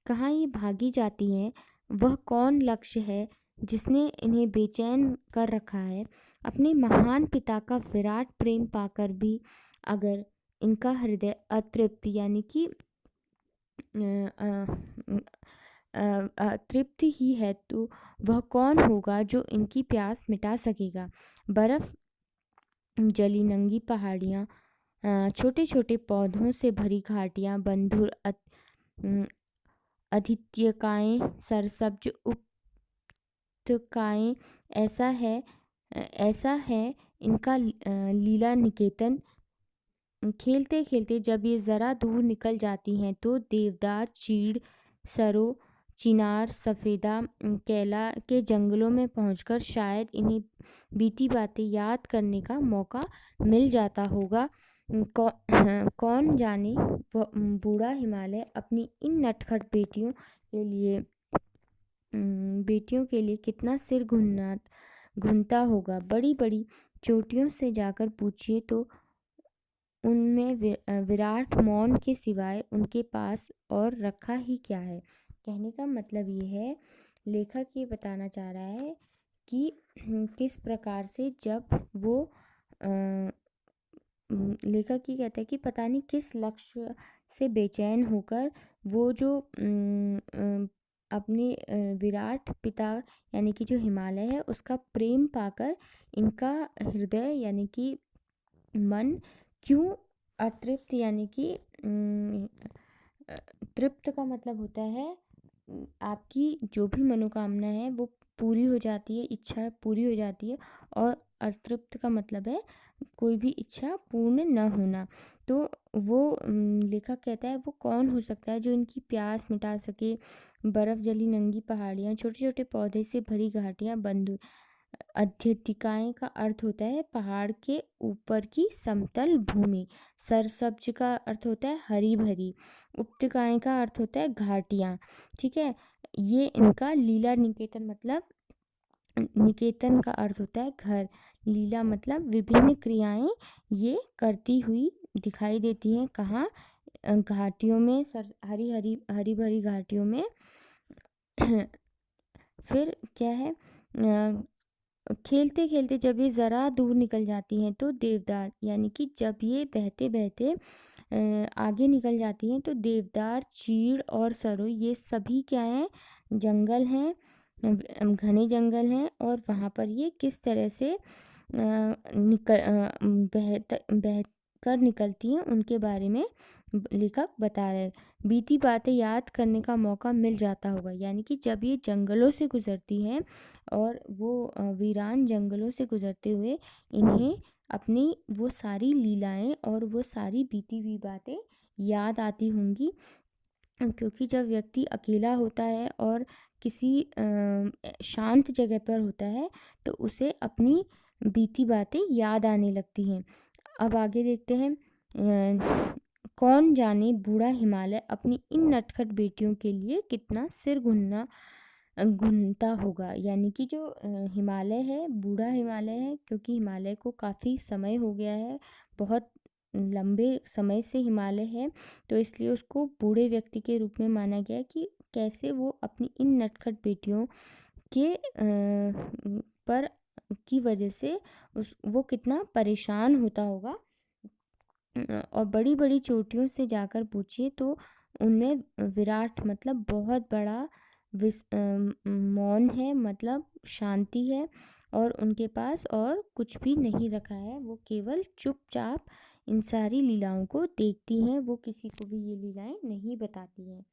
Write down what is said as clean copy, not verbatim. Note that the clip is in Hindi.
कहाँ ये भागी जाती हैं? वह कौन लक्ष्य है जिसने इन्हें बेचैन कर रखा है? अपने महान पिता का विराट प्रेम पाकर भी अगर इनका हृदय अतृप्त यानी कि तृप्त ही है, तो वह कौन होगा जो इनकी प्यास मिटा सकेगा? बर्फ जली नंगी पहाड़ियाँ, छोटे छोटे पौधों से भरी घाटियाँ, बंधुर अधित्यकाएँ, सरसब्ज उपत्यकाएँ, ऐसा है इनका लीला निकेतन। खेलते खेलते जब ये ज़रा दूर निकल जाती हैं तो देवदार, चीड़, सरो, चिनार, सफ़ेदा, केला के जंगलों में पहुंचकर शायद इन्हें बीती बातें याद करने का मौका मिल जाता होगा। कौन जाने वह बूढ़ा हिमालय अपनी इन नटखट बेटियों के लिए कितना सिर घुनता होगा। बड़ी बड़ी चोटियों से जाकर पूछिए तो उनमें विराट मौन के सिवाय उनके पास और रखा ही क्या है। कहने का मतलब ये है, लेखक ये बताना चाह रहा है कि किस प्रकार से जब वो लेखक ये कहता है कि पता नहीं किस लक्ष्य से बेचैन होकर वो जो अपने विराट पिता यानी कि जो हिमालय है उसका प्रेम पाकर इनका हृदय यानी कि मन क्यों अतृप्त यानी कि तृप्त का मतलब होता है आपकी जो भी मनोकामना है वो पूरी हो जाती है, इच्छा पूरी हो जाती है। और अतृप्त का मतलब है कोई भी इच्छा पूर्ण न होना। तो वो लेखक कहता है वो कौन हो सकता है जो इनकी प्यास मिटा सके। बर्फ़ जली नंगी पहाड़ियाँ, छोटे छोटे पौधे से भरी घाटियाँ, बंधु अध्यतिकाएँ का अर्थ होता है पहाड़ के ऊपर की समतल भूमि। सरसब्ज का अर्थ होता है हरी भरी। उपत्यकाएँ का अर्थ होता है घाटियाँ। ठीक है, ये इनका लीला निकेतन मतलब निकेतन का अर्थ होता है घर। लीला मतलब विभिन्न क्रियाएं ये करती हुई दिखाई देती हैं। कहाँ? घाटियों में, हरी हरी हरी भरी घाटियों में। फिर क्या है, खेलते खेलते जब ये ज़रा दूर निकल जाती हैं तो देवदार यानी कि जब ये बहते बहते आगे निकल जाती हैं तो देवदार, चीड़ और सरो ये सभी क्या हैं? जंगल हैं, घने जंगल हैं। और वहाँ पर ये किस तरह से बह कर निकलती हैं उनके बारे में लेखक बता रहे हैं। बीती बातें याद करने का मौका मिल जाता होगा यानी कि जब ये जंगलों से गुजरती हैं और वो वीरान जंगलों से गुजरते हुए इन्हें अपनी वो सारी लीलाएं और वो सारी बीती हुई बातें याद आती होंगी। क्योंकि जब व्यक्ति अकेला होता है और किसी शांत जगह पर होता है तो उसे अपनी बीती बातें याद आने लगती हैं। अब आगे देखते हैं। कौन जाने बूढ़ा हिमालय अपनी इन नटखट बेटियों के लिए कितना सिर घुनता होगा। यानी कि जो हिमालय है, बूढ़ा हिमालय है, क्योंकि हिमालय को काफ़ी समय हो गया है, बहुत लंबे समय से हिमालय है, तो इसलिए उसको बूढ़े व्यक्ति के रूप में माना गया कि कैसे वो अपनी इन नटखट बेटियों के पर की वजह से वो कितना परेशान होता होगा। और बड़ी बड़ी चोटियों से जाकर पूछिए तो उनमें विराट मतलब बहुत बड़ा मौन है, मतलब शांति है। और उनके पास और कुछ भी नहीं रखा है, वो केवल चुपचाप इन सारी लीलाओं को देखती हैं। वो किसी को भी ये लीलाएं नहीं बताती हैं।